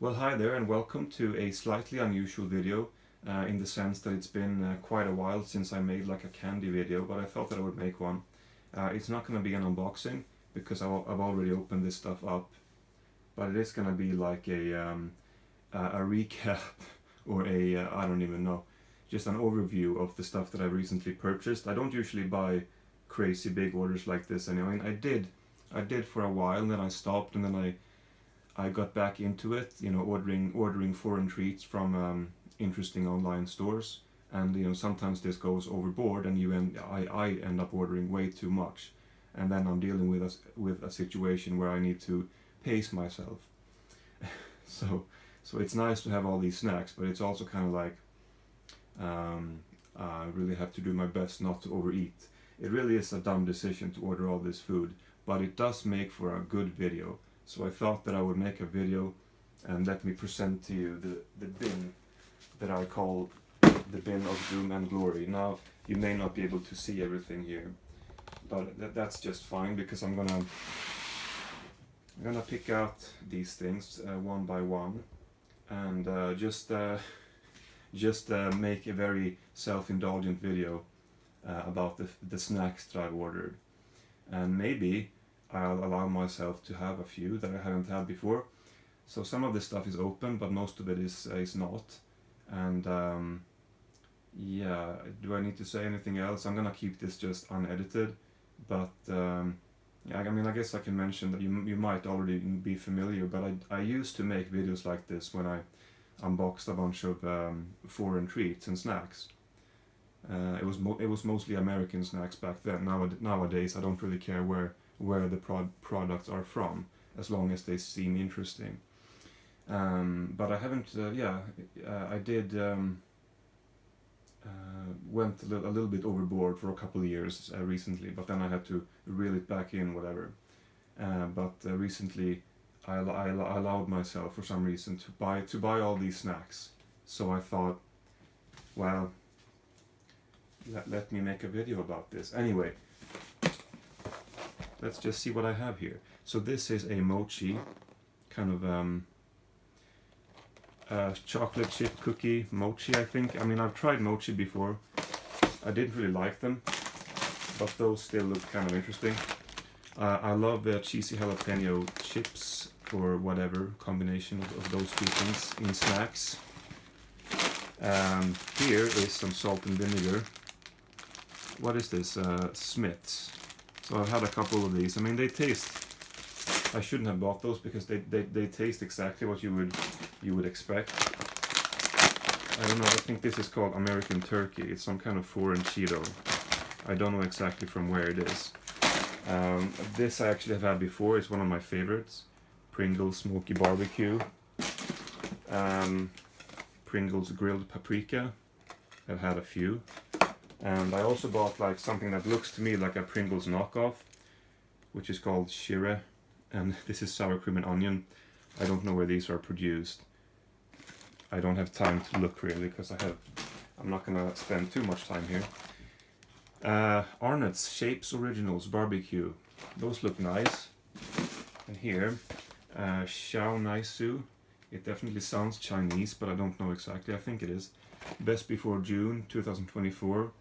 Well, hi there and welcome to a slightly unusual video in the sense that it's been quite a while since I made like a candy video, but I thought that I would make one. It's not going to be an unboxing because I've already opened this stuff up, but it is going to be like a recap or I don't even know, just an overview of the stuff that I've recently purchased. I don't usually buy crazy big orders like this anyway. I did for a while, and then I stopped, and then I got back into it, ordering foreign treats from interesting online stores, and sometimes this goes overboard, and I end up ordering way too much, and then I'm dealing with a situation where I need to pace myself. So it's nice to have all these snacks, but it's also kind of like I really have to do my best not to overeat. It really is a dumb decision to order all this food, but it does make for a good video. So I thought that I would make a video and let me present to you the bin that I call the bin of doom and glory. Now, you may not be able to see everything here, but that's just fine because I'm gonna pick out these things one by one and just make a very self-indulgent video about the snacks that I've ordered. And maybe I'll allow myself to have a few that I haven't had before. So some of this stuff is open, but most of it is not. And yeah, do I need to say anything else? I'm gonna keep this just unedited, but yeah, I mean, I guess I can mention that you might already be familiar, but I used to make videos like this when I unboxed a bunch of foreign treats and snacks. It was mostly American snacks back then. Nowadays I don't really care where the products are from, as long as they seem interesting. But I haven't, I did went a little bit overboard for a couple of years recently, but then I had to reel it back in, whatever. But recently I allowed myself for some reason to buy all these snacks. So I thought, well, let me make a video about this. Anyway, let's just see what I have here. So this is a mochi, kind of chocolate chip cookie mochi, I think. I mean, I've tried mochi before. I didn't really like them, but those still look kind of interesting. I love the cheesy jalapeno chips, or whatever combination of those two things in snacks. Here is some salt and vinegar. What is this? Smith's. So I've had a couple of these. I mean, they taste. I shouldn't have bought those because they taste exactly what you would expect. I don't know. I think this is called American Turkey. It's some kind of foreign Cheeto. I don't know exactly from where it is. This I actually have had before. It's one of my favorites. Pringles Smoky Barbecue. Pringles Grilled Paprika. I've had a few. And I also bought like something that looks to me like a Pringles knockoff, which is called Shire, and this is sour cream and onion. I don't know where these are produced. I don't have time to look really because I'm not gonna spend too much time here. Arnott's Shapes Originals Barbecue. Those look nice. And here, Xiao Naisu. It definitely sounds Chinese, but I don't know exactly. I think it is. Best before June 2024.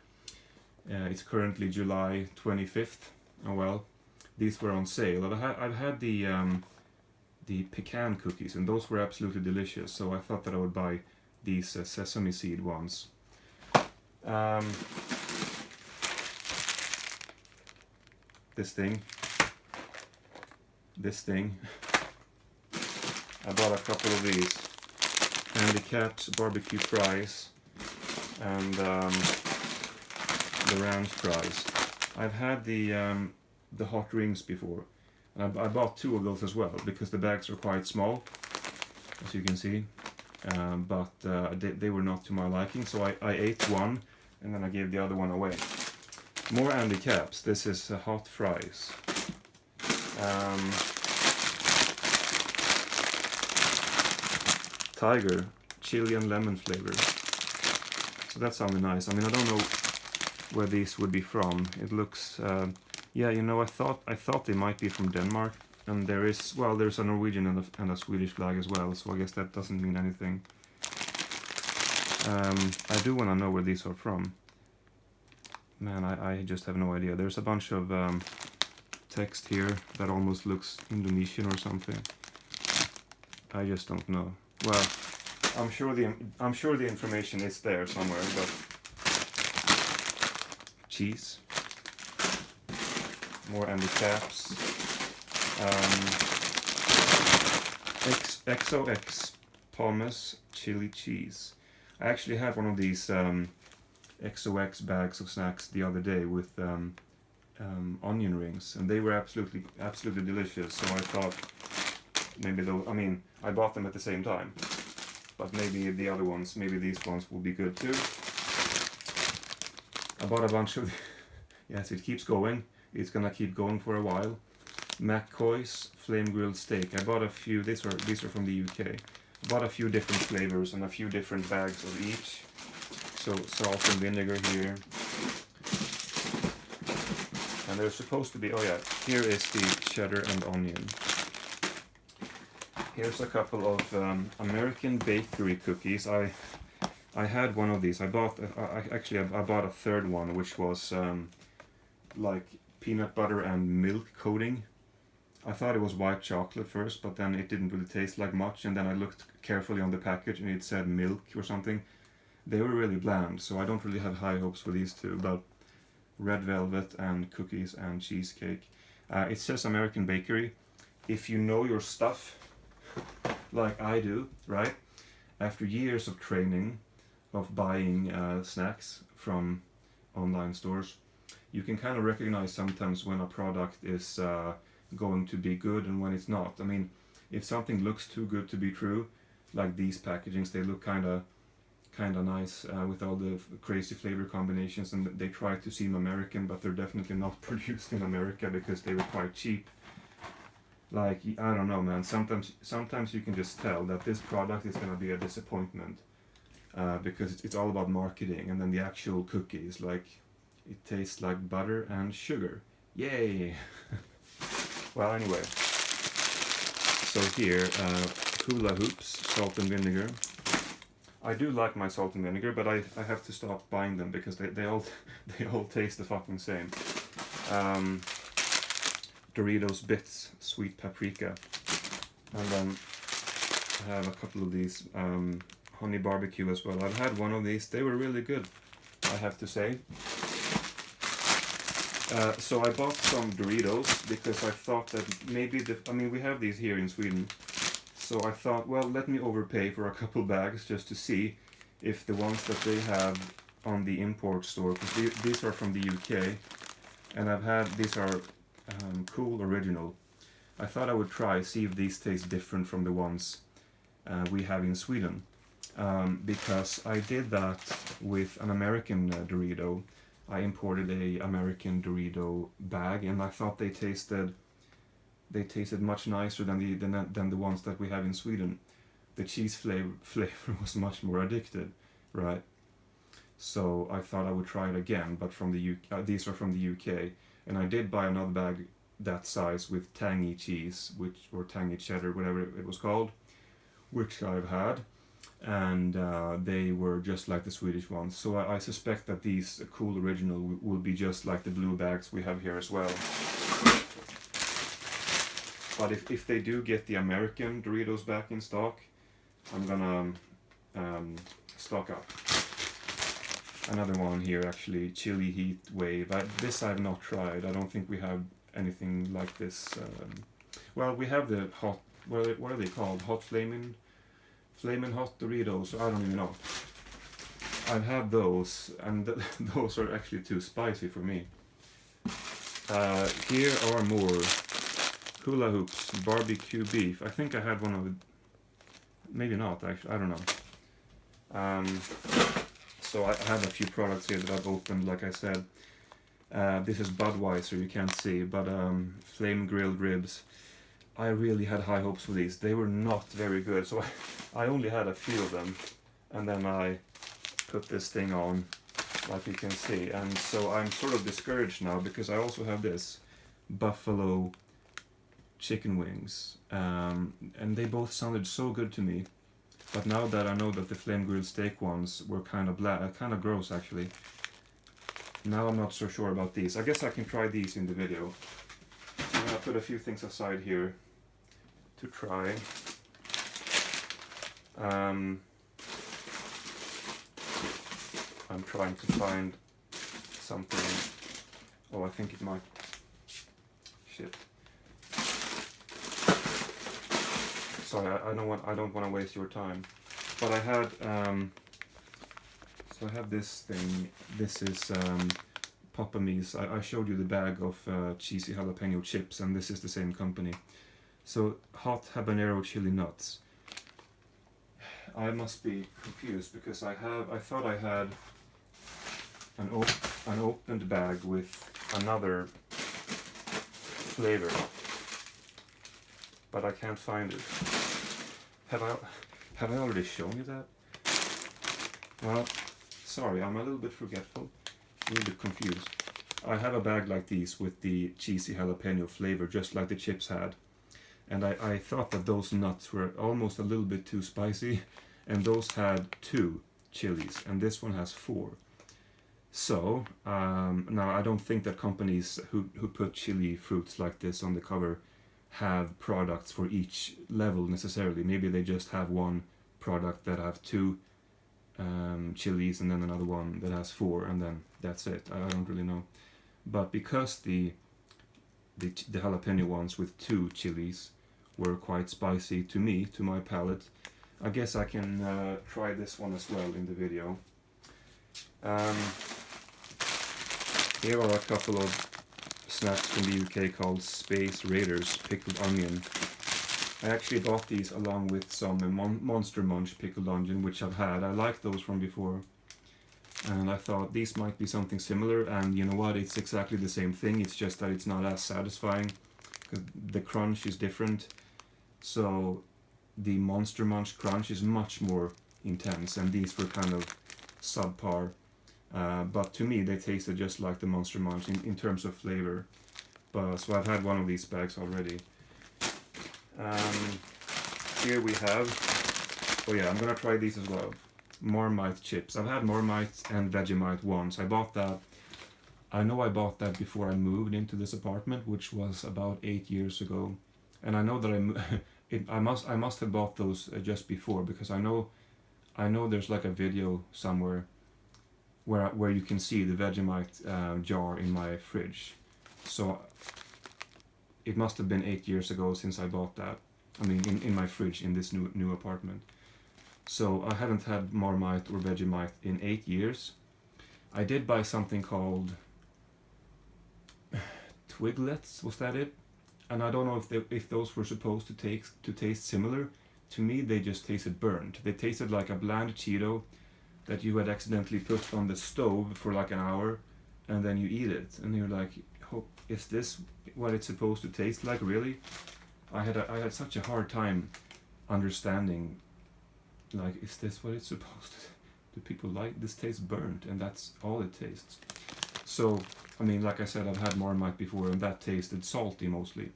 It's currently July 25th. Oh well, these were on sale. I've had the pecan cookies, and those were absolutely delicious. So I thought that I would buy these sesame seed ones. This thing. I bought a couple of these. Andy Capp's barbecue fries and the ranch fries. I've had the hot rings before, and I bought two of those as well because the bags are quite small, as you can see. But they were not to my liking, so I ate one and then I gave the other one away. More Andy Capp's. This is hot fries. Tiger chili and lemon flavor. So that sounded nice. I mean, I don't know where these would be from. It looks, yeah, I thought they might be from Denmark, And there's a Norwegian and a Swedish flag as well, so I guess that doesn't mean anything. I do want to know where these are from. Man, I just have no idea. There's a bunch of text here that almost looks Indonesian or something. I just don't know. Well, I'm sure the information is there somewhere, but cheese, more end caps. XOX Pommes chili cheese. I actually had one of these XOX bags of snacks the other day with onion rings, and they were absolutely delicious. So I thought maybe I bought them at the same time, but maybe the other ones, maybe these ones will be good too. I bought a bunch of yes, it keeps going. It's gonna keep going for a while. McCoy's flame grilled steak. I bought a few. These are from the UK. I bought a few different flavors and a few different bags of each. So salt and vinegar here. And there's supposed to be, oh yeah, here is the cheddar and onion. Here's a couple of American bakery cookies. I had one of these. I bought a third one, which was like peanut butter and milk coating. I thought it was white chocolate first, but then it didn't really taste like much, and then I looked carefully on the package and it said milk or something. They were really bland, so I don't really have high hopes for these two, but red velvet and cookies and cheesecake. It says American Bakery. If you know your stuff, like I do, right? After years of training, of buying snacks from online stores, you can kind of recognize sometimes when a product is going to be good and when it's not. I mean, if something looks too good to be true, like these packagings, they look kind of nice with all the crazy flavor combinations, and they try to seem American, but they're definitely not produced in America because they were quite cheap. Like, I don't know, man, sometimes you can just tell that this product is going to be a disappointment because it's all about marketing, and then the actual cookies, like, it tastes like butter and sugar. Yay! Well, anyway, so here, hula hoops, salt and vinegar. I do like my salt and vinegar, but I have to stop buying them because they all taste the fucking same. Doritos Bits, sweet paprika, and then I have a couple of these honey barbecue as well. I've had one of these; they were really good, I have to say. So I bought some Doritos because I thought that maybe we have these here in Sweden. So I thought, well, let me overpay for a couple bags just to see if the ones that they have on the import store, because these are from the UK, and these are Cool Original. I thought I would see if these taste different from the ones we have in Sweden, because I did that with an American Dorito. I imported a American Dorito bag, and I thought they tasted much nicer than the ones that we have in Sweden. The cheese flavor was much more addictive, right? So I thought I would try it again, but from the UK. These are from the UK, and I did buy another bag that size with tangy cheese, or tangy cheddar, whatever it was called, which I've had, and they were just like the Swedish ones. So I suspect that these Cool Original will be just like the blue bags we have here as well. But if they do get the American Doritos back in stock, I'm gonna stock up. Another one here, actually, Chili Heat Wave. This I've not tried. I don't think we have anything like this. Well, we have the hot, what are they called? Hot Flamin' Hot Doritos. I don't even know. I've had those, and those are actually too spicy for me. Here are more Hula Hoops barbecue beef. I think I had one of it. Maybe not, actually. I don't know. So I have a few products here that I've opened, like I said. This is Budweiser, you can't see, but flame grilled ribs. I really had high hopes for these. They were not very good, so I only had a few of them, and then I put this thing on, like you can see, and so I'm sort of discouraged now because I also have this Buffalo chicken wings, and they both sounded so good to me. But now that I know that the flame grilled steak ones were kind of gross actually, now I'm not so sure about these. I guess I can try these in the video. I'm gonna put a few things aside here to try. I'm trying to find something. Oh, I think it might. Shit. Sorry, I don't want to waste your time. But I had so I have this thing. This is Papa Me's. I showed you the bag of cheesy jalapeno chips, and this is the same company. So hot habanero chili nuts. I must be confused because I thought I had an opened bag with another flavor, but I can't find it. Have I already shown you that? Well, sorry, I'm a little bit forgetful, a little bit confused. I have a bag like these with the cheesy jalapeno flavor, just like the chips had. And I thought that those nuts were almost a little bit too spicy, and those had 2 chilies, and this one has 4. So, now I don't think that companies who put chili fruits like this on the cover have products for each level necessarily. Maybe they just have one product that have 2 chilies and then another one that has 4, and then that's it. I don't really know. But because the jalapeno ones with 2 chilies were quite spicy to me, to my palate, I guess I can try this one as well in the video. Here are a couple of snacks from the UK called Space Raiders Pickled Onion. I actually bought these along with some Monster Munch Pickled Onion, which I've had. I like those from before. And I thought these might be something similar, and you know what, it's exactly the same thing, it's just that it's not as satisfying. The crunch is different. So the Monster Munch crunch is much more intense, and these were kind of subpar. But to me, they tasted just like the Monster Munch in terms of flavor. So I've had one of these bags already. Here we have, oh yeah, I'm gonna try these as well. Marmite chips. I've had Marmite and Vegemite once. I bought that. I know I bought that before I moved into this apartment, which was about 8 years ago. And I know that I must have bought those just before, because I know there's like a video somewhere where you can see the Vegemite jar in my fridge. So it must have been 8 years ago since I bought that. I mean, in my fridge in this new apartment. So I haven't had Marmite or Vegemite in 8 years. I did buy something called Twiglets, was that it? And I don't know if those were supposed to taste similar. To me, they just tasted burnt. They tasted like a bland Cheeto that you had accidentally put on the stove for like an hour, and then you eat it, and you're like, oh, is this what it's supposed to taste like, really? I had such a hard time understanding, like, is this what it's supposed to? Do people like this? Tastes burnt, and that's all it tastes. So, I mean, like I said, I've had Marmite before, and that tasted salty mostly.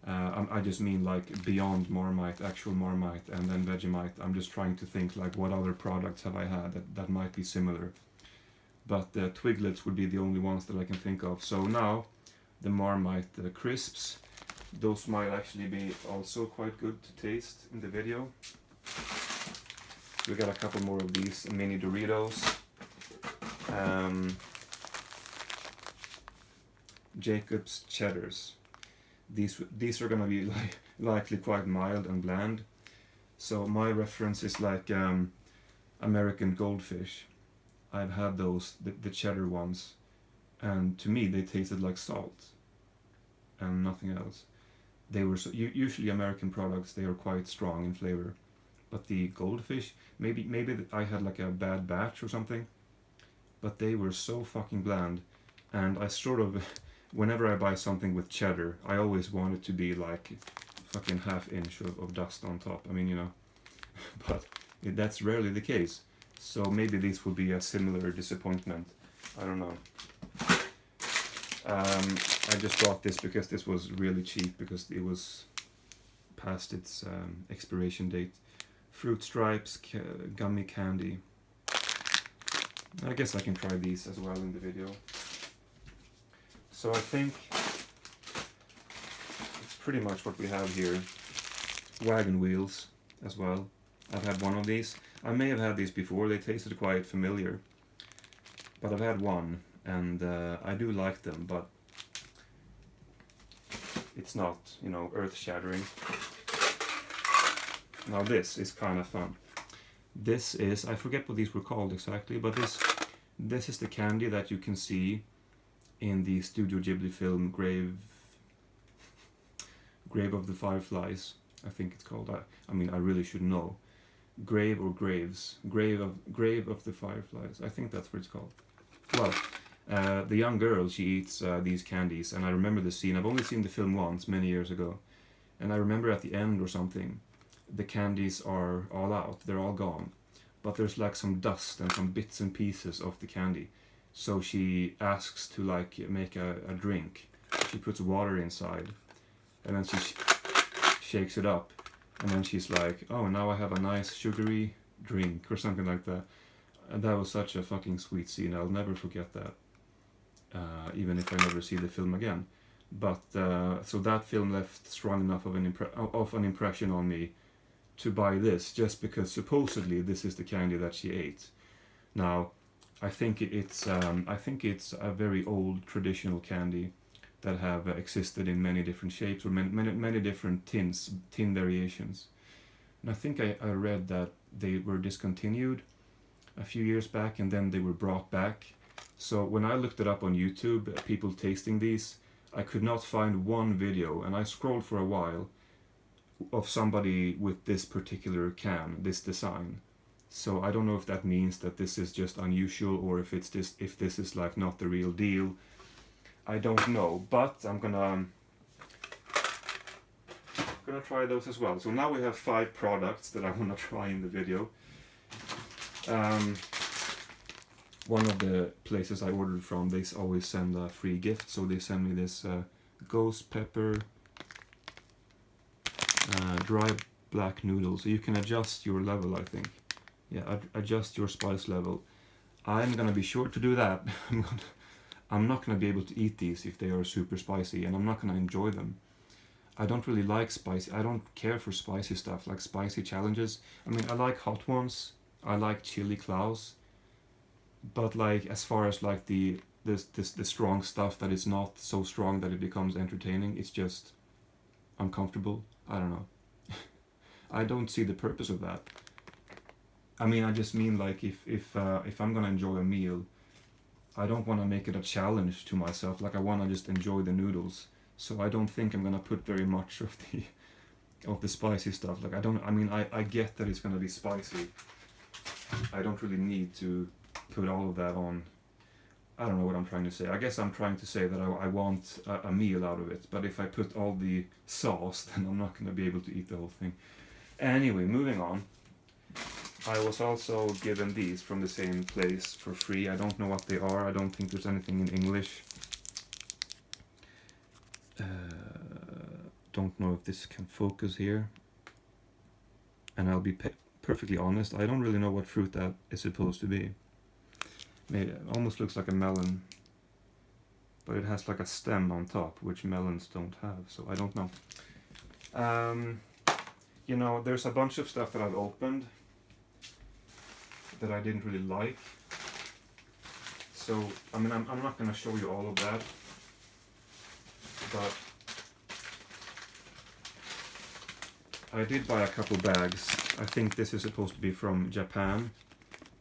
I just mean like beyond Marmite, actual Marmite, and then Vegemite. I'm just trying to think like what other products have I had that might be similar. But the Twiglets would be the only ones that I can think of. So now, the Marmite crisps, those might actually be also quite good to taste in the video. We got a couple more of these mini Doritos. Jacob's Cheddars. These are gonna be likely quite mild and bland. So my reference is like American Goldfish. I've had those, the cheddar ones, and to me they tasted like salt and nothing else. They were usually American products. They are quite strong in flavor, but the Goldfish, maybe I had like a bad batch or something, but they were so fucking bland, and I sort of. Whenever I buy something with cheddar, I always want it to be like fucking half-inch of dust on top. I mean, you know, but that's rarely the case. So maybe this would be a similar disappointment. I don't know. I just bought this because this was really cheap, because it was past its expiration date. Fruit Stripes gummy candy. I guess I can try these as well in the video. So I think it's pretty much what we have here. Wagon wheels as well. I've had one of these. I may have had these before, they tasted quite familiar. But I've had one, and I do like them, but it's not, you know, earth-shattering. Now this is kind of fun. This is, I forget what these were called exactly, but this is the candy that you can see in the Studio Ghibli film Grave of the Fireflies, I think it's called. I mean, I really should know. Grave or Graves? Grave of the Fireflies. I think that's what it's called. Well, the young girl, she eats these candies, and I remember the scene. I've only seen the film once, many years ago, and I remember at the end or something, the candies are all out, they're all gone, but there's like some dust and some bits and pieces of the candy. So she asks to like make a drink. She puts water inside, and then she shakes it up, and then she's like, oh, now I have a nice sugary drink or something like that. And that was such a fucking sweet scene. I'll never forget that, even if I never see the film again. But so that film left strong enough of an impression on me to buy this, just because supposedly this is the candy that she ate. Now, I think it's a very old traditional candy that have existed in many different shapes, or many different tin variations. And I think I read that they were discontinued a few years back, and then they were brought back. So when I looked it up on YouTube, people tasting these, I could not find one video, and I scrolled for a while, of somebody with this particular can, this design. So I don't know if that means that this is just unusual, or if this is like not the real deal. I don't know, but I'm gonna try those as well. So now we have 5 products that I want to try in the video. One of the places I ordered from, they always send a free gift, so they send me this ghost pepper dry black noodles. So you can adjust your level, I think. Yeah, adjust your spice level. I'm gonna be sure to do that. I'm not gonna be able to eat these if they are super spicy, and I'm not gonna enjoy them. I don't really like spicy. I don't care for spicy stuff, like spicy challenges. I mean, I like hot ones. I like chili claws. But like, as far as like the strong stuff that is not so strong that it becomes entertaining, it's just uncomfortable. I don't know. I don't see the purpose of that. I mean, I just mean like if I'm gonna enjoy a meal, I don't want to make it a challenge to myself. Like, I want to just enjoy the noodles. So I don't think I'm gonna put very much of the spicy stuff. Like, I get that it's gonna be spicy. I don't really need to put all of that on. I don't know what I'm trying to say. I guess I'm trying to say that I want a meal out of it. But if I put all the sauce, then I'm not gonna be able to eat the whole thing. Anyway, moving on. I was also given these from the same place for free. I don't know what they are. I don't think there's anything in English. Don't know if this can focus here. And I'll be perfectly honest, I don't really know what fruit that is supposed to be. Maybe it almost looks like a melon, but it has like a stem on top, which melons don't have, so I don't know. You know, there's a bunch of stuff that I've opened that I didn't really like. So, I mean, I'm not going to show you all of that, but I did buy a couple bags. I think this is supposed to be from Japan,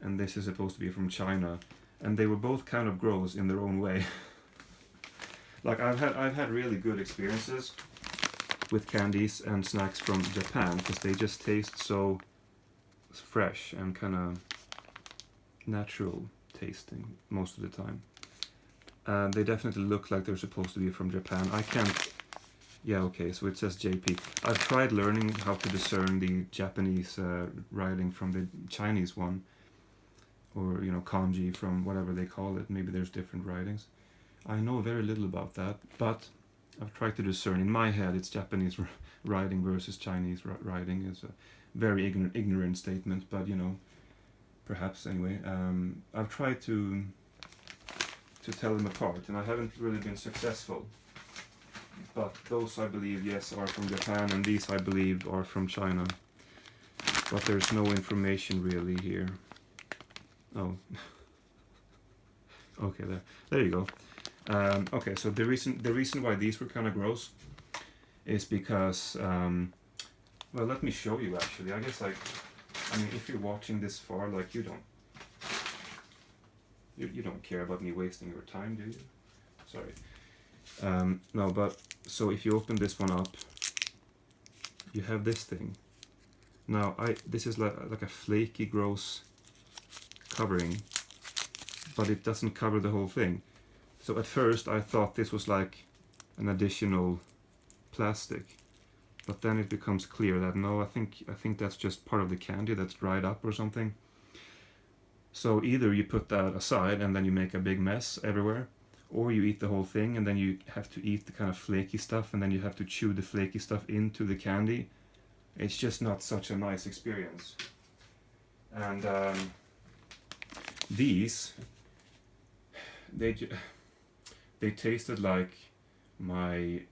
and this is supposed to be from China, and they were both kind of gross in their own way. Like, I've had really good experiences with candies and snacks from Japan, because they just taste so fresh and kind of natural tasting most of the time. They definitely look like they're supposed to be from Japan. I can't... Yeah, okay, so it says JP. I've tried learning how to discern the Japanese writing from the Chinese one, or, you know, kanji from whatever they call it. Maybe there's different writings. I know very little about that, but I've tried to discern. In my head, it's Japanese writing versus Chinese writing. It's a very ignorant statement, but you know, perhaps anyway. I've tried to tell them apart, and I haven't really been successful. But those, I believe, yes, are from Japan, and these, I believe, are from China. But there's no information really here. Oh. Okay, there you go. Okay, so the reason why these were kind of gross is because, well, let me show you actually. I guess I mean, if you're watching this far, like you don't care about me wasting your time, do you? Sorry. No, but so if you open this one up, you have this thing. Now this is like a flaky, gross covering, but it doesn't cover the whole thing. So at first I thought this was like an additional plastic, but then it becomes clear that no, I think that's just part of the candy that's dried up or something. So either you put that aside and then you make a big mess everywhere, or you eat the whole thing and then you have to eat the kind of flaky stuff and then you have to chew the flaky stuff into the candy. It's just not such a nice experience. And these, they tasted like my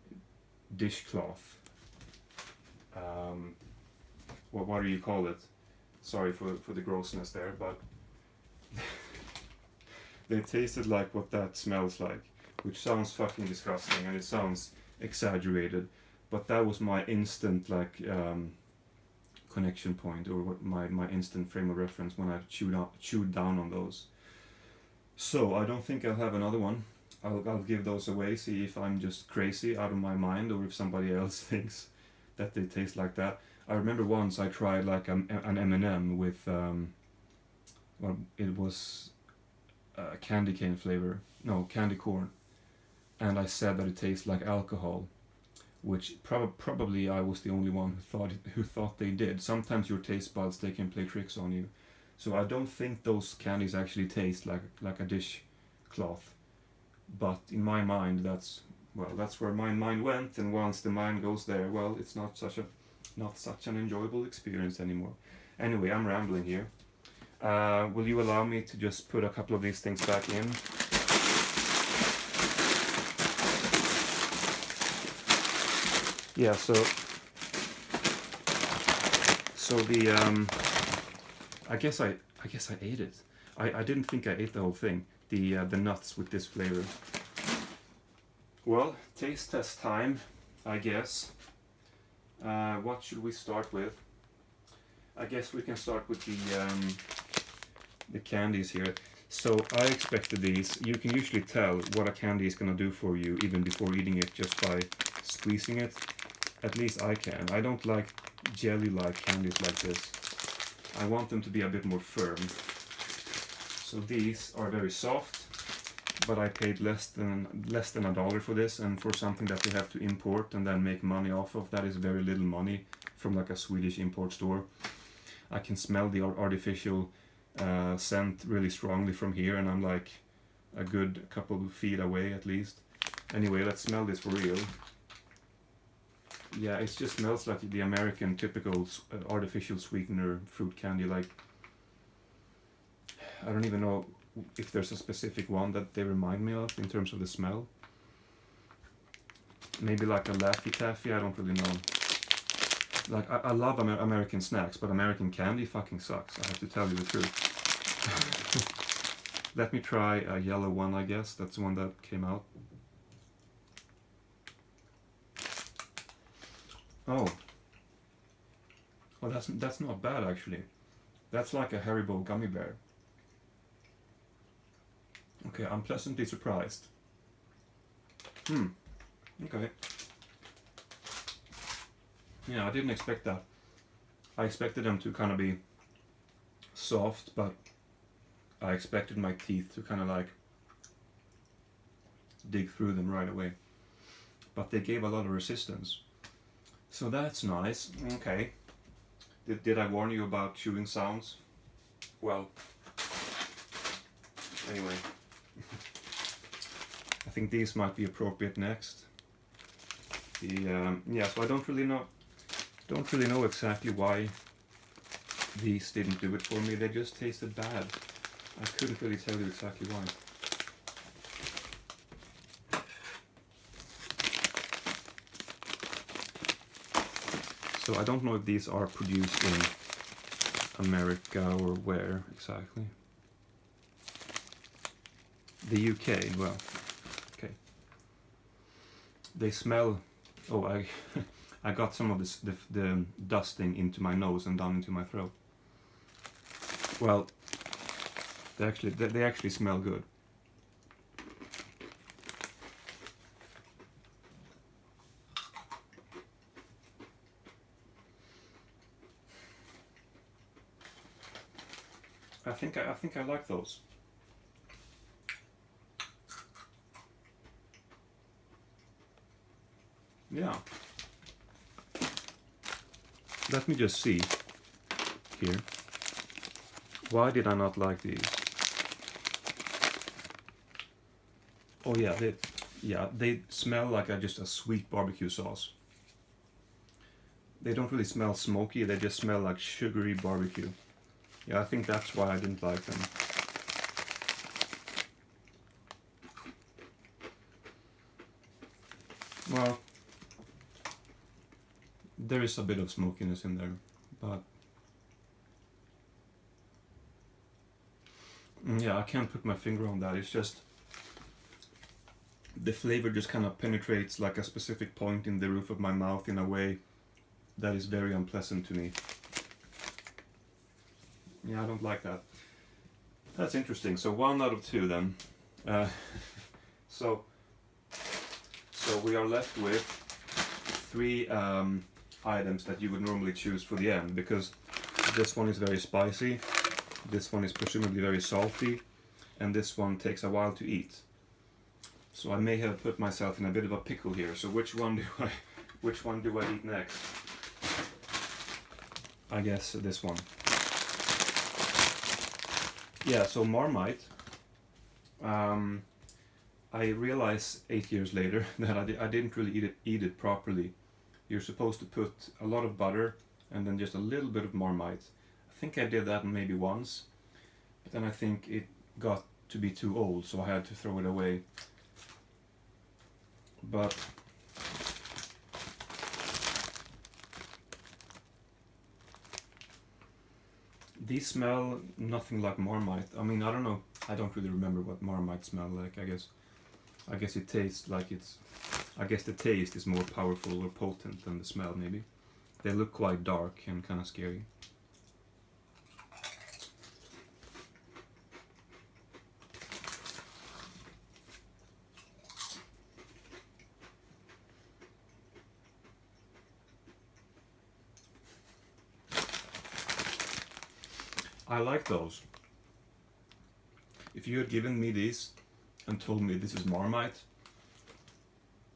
dishcloth. What do you call it? Sorry for the grossness there, but they tasted like what that smells like, which sounds fucking disgusting and it sounds exaggerated, but that was my instant like connection point, or what my instant frame of reference when I chewed down on those. So I don't think I'll have another one. I'll give those away, see if I'm just crazy out of my mind or if somebody else thinks that they taste like that. I remember once I tried like an M&M with well, it was candy cane flavor, no, candy corn, and I said that it tastes like alcohol, which probably I was the only one who thought they did. Sometimes your taste buds, they can play tricks on you. So I don't think those candies actually taste like a dishcloth. But in my mind, that's where my mind went, and once the mind goes there, well, it's not such an enjoyable experience anymore. Anyway, I'm rambling here. Will you allow me to just put a couple of these things back in? Yeah, so the I guess I ate it. I didn't think I ate the whole thing. The nuts with this flavor. Well, taste test time, I guess. What should we start with? I guess we can start with the candies here. So I expected these. You can usually tell what a candy is gonna do for you even before eating it just by squeezing it. At least I can. I don't like jelly-like candies like this. I want them to be a bit more firm. So these are very soft, but I paid less than $1 for this, and for something that they have to import and then make money off of, that is very little money from like a Swedish import store. I can smell the artificial scent really strongly from here, and I'm like a good couple of feet away at least. Anyway, let's smell this for real. Yeah, it just smells like the American typical artificial sweetener fruit candy. Like, I don't even know if there's a specific one that they remind me of in terms of the smell. Maybe like a Laffy Taffy, I don't really know. Like, I love American snacks, but American candy fucking sucks, I have to tell you the truth. Let me try a yellow one, I guess. That's the one that came out. Oh. Well, that's not bad, actually. That's like a Haribo gummy bear. Okay, I'm pleasantly surprised. Okay. Yeah, I didn't expect that. I expected them to kind of be soft, but I expected my teeth to kind of like dig through them right away. But they gave a lot of resistance. So that's nice. Okay. Did I warn you about chewing sounds? Well, anyway. I think these might be appropriate next. Yeah, so I don't really know exactly why these didn't do it for me. They just tasted bad. I couldn't really tell you exactly why. So I don't know if these are produced in America or where exactly. The UK, well, okay. They smell. Oh, I got some of this the dusting into my nose and down into my throat. Well, they actually smell good. I think I like those. Yeah. Let me just see here. Why did I not like these? Oh yeah, they smell like just a sweet barbecue sauce. They don't really smell smoky, they just smell like sugary barbecue. Yeah, I think that's why I didn't like them. Well, there is a bit of smokiness in there, but yeah, I can't put my finger on that. It's just the flavor just kind of penetrates like a specific point in the roof of my mouth in a way that is very unpleasant to me. Yeah, I don't like that. That's interesting. So 1 out of 2 then. So we are left with 3 items that you would normally choose for the end, because this one is very spicy, this one is presumably very salty, and this one takes a while to eat. So I may have put myself in a bit of a pickle here. So which one do I eat next? I guess this one. Yeah, so Marmite. I realized 8 years later that I didn't really eat it properly. You're supposed to put a lot of butter and then just a little bit of Marmite. I think I did that maybe once, but then I think it got to be too old, so I had to throw it away. But these smell nothing like Marmite. I mean, I don't know. I don't really remember what Marmite smell like. I guess it tastes like it's. I guess the taste is more powerful or potent than the smell. Maybe they look quite dark and kind of scary. I like those. If you had given me these and told me this is Marmite,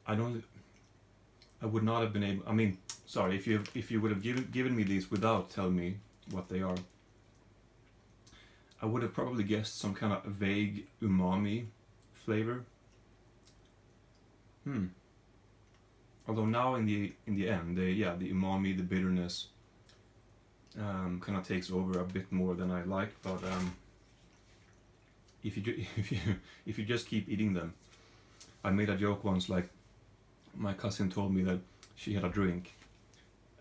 I would not have been able. I mean, sorry, if you would have given me these without telling me what they are, I would have probably guessed some kind of vague umami flavor. Although now in the end, the umami, the bitterness, kind of takes over a bit more than I like. But if you just keep eating them, I made a joke once, like my cousin told me that she had a drink,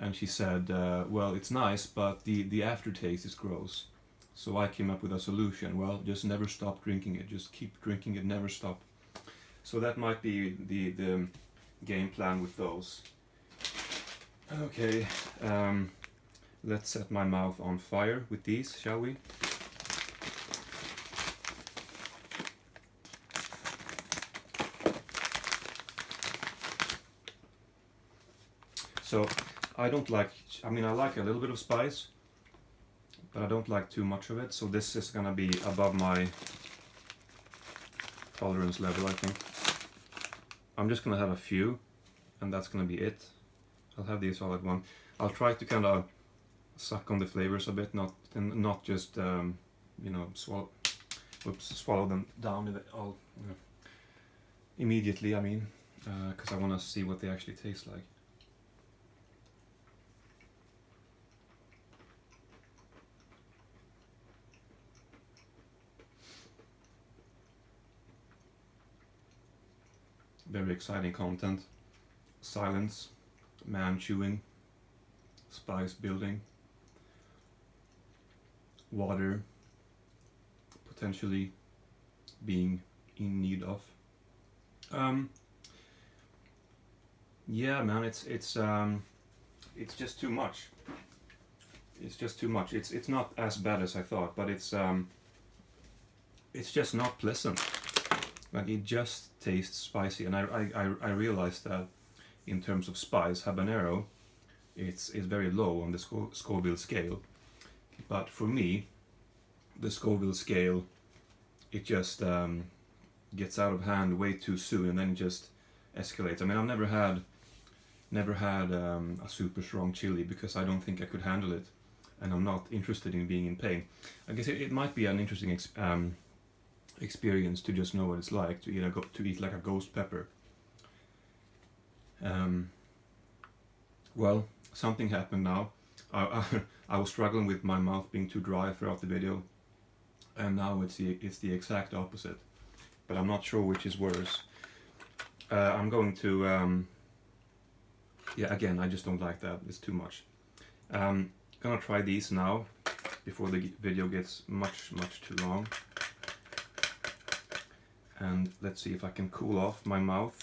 and she said, "Well, it's nice, but the aftertaste is gross." So I came up with a solution. Well, just never stop drinking it. Just keep drinking it, never stop. So that might be the game plan with those. Okay, let's set my mouth on fire with these, shall we? So I don't like, I mean, I like a little bit of spice, but I don't like too much of it. So this is gonna be above my tolerance level, I think. I'm just gonna have a few, and that's gonna be it. I'll have these all at once. I'll try to kind of suck on the flavors a bit, not just swallow them down all. immediately, I mean, because I want to see what they actually taste like. Very exciting content. Silence, man chewing, spice building, water potentially being in need of. Yeah, man, it's just too much. It's just too much. It's not as bad as I thought, but it's just not pleasant. Like, it just tastes spicy, and I realized that in terms of spice, habanero, it's very low on the Scoville scale. But for me, the Scoville scale, it just gets out of hand way too soon, and then it just escalates. I mean, I've never had a super strong chili because I don't think I could handle it, and I'm not interested in being in pain. I guess it might be an interesting experience to just know what it's like to eat like a ghost pepper. Well, something happened now. I was struggling with my mouth being too dry throughout the video, and now it's the exact opposite. But I'm not sure which is worse. I'm going to yeah, again, I just don't like that. It's too much. Gonna try these now before the video gets much too long. And let's see if I can cool off my mouth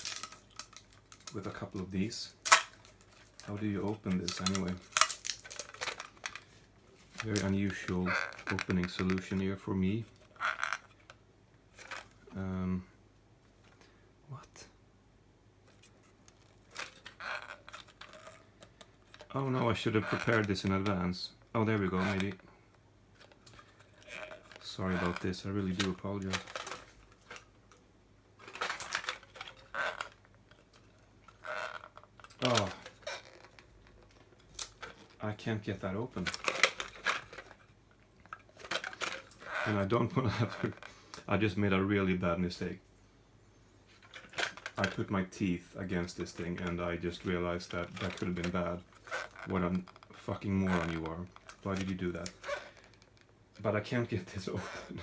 with a couple of these. How do you open this anyway? Very unusual opening solution here for me. What? Oh no, I should have prepared this in advance. Oh, there we go, maybe. Sorry about this, I really do apologize. Oh, I can't get that open. And I don't want to have to... I just made a really bad mistake. I put my teeth against this thing and I just realized that that could have been bad. What a fucking moron you are. Why did you do that? But I can't get this open.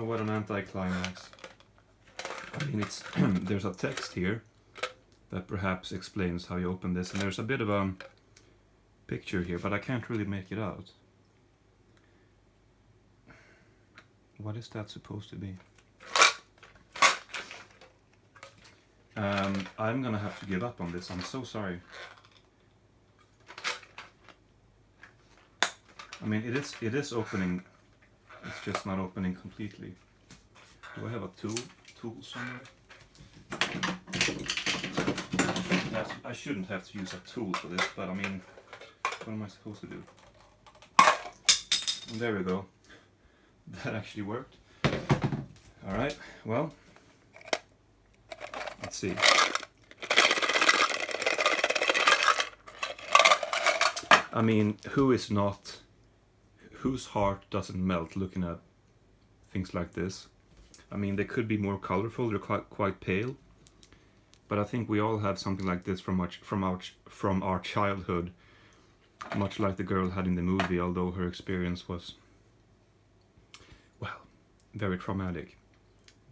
What an anticlimax. I mean, it's there's a text here that perhaps explains how you open this, and there's a bit of a picture here, but I can't really make it out. What is that supposed to be? I'm gonna have to give up on this. I'm so sorry. I mean, it is opening. It's just not opening completely. Do I have a tool somewhere? I shouldn't have to use a tool for this, but I mean, what am I supposed to do? And there we go. That actually worked. Alright, well, let's see. I mean, whose heart doesn't melt looking at things like this? I mean, they could be more colorful, they're quite pale, but I think we all have something like this from our childhood, much like the girl had in the movie, although her experience was, well, very traumatic.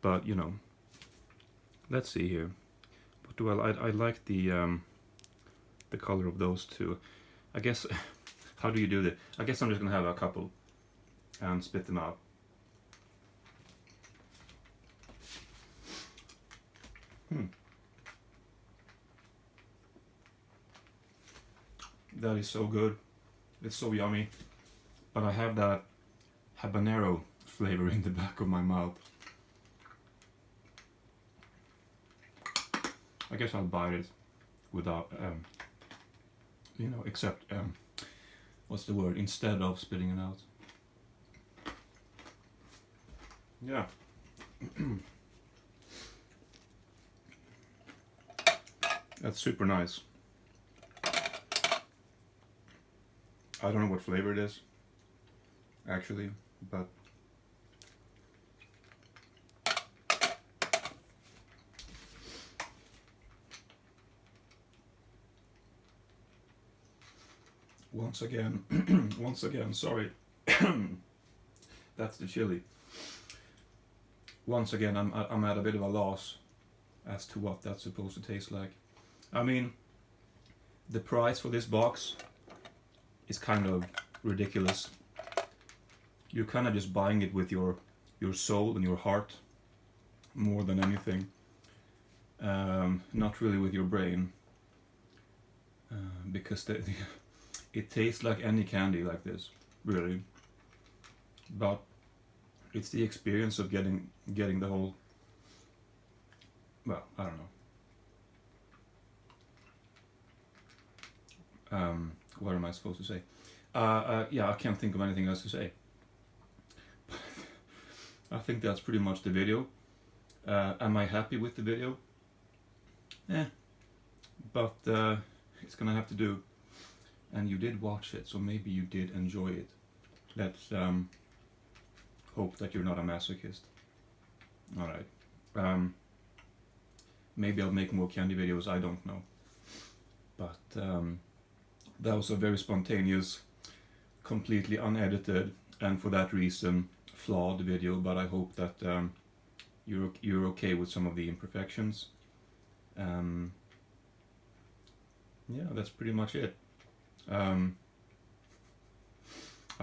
But you know, let's see here. What do I like the color of those two. I guess. How do you do that? I guess I'm just gonna have a couple and spit them out. That is so good. It's so yummy. But I have that habanero flavor in the back of my mouth. I guess I'll bite it without, you know, except, what's the word? Instead of spitting it out. Yeah. That's super nice. I don't know what flavor it is, actually, but once again, once again, sorry, that's the chili. Once again, I'm at a bit of a loss as to what that's supposed to taste like. I mean, the price for this box is kind of ridiculous. You're kind of just buying it with your soul and your heart more than anything. Not really with your brain, because it tastes like any candy like this, really. But it's the experience of getting the whole. Well, I don't know. What am I supposed to say? Yeah, I can't think of anything else to say. I think that's pretty much the video. Am I happy with the video? But it's gonna have to do. And you did watch it, so maybe you did enjoy it. Let's hope that you're not a masochist. Alright. Maybe I'll make more candy videos, I don't know. But that was a very spontaneous, completely unedited, and for that reason flawed video, but I hope that you're okay with some of the imperfections. Yeah, that's pretty much it. I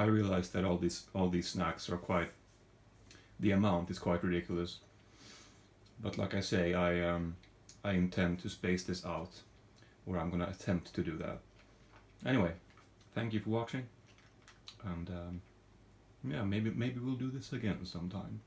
realized that all these snacks are quite. The amount is quite ridiculous. But like I say, I intend to space this out, or I'm gonna attempt to do that. Anyway, thank you for watching, and yeah, maybe we'll do this again sometime.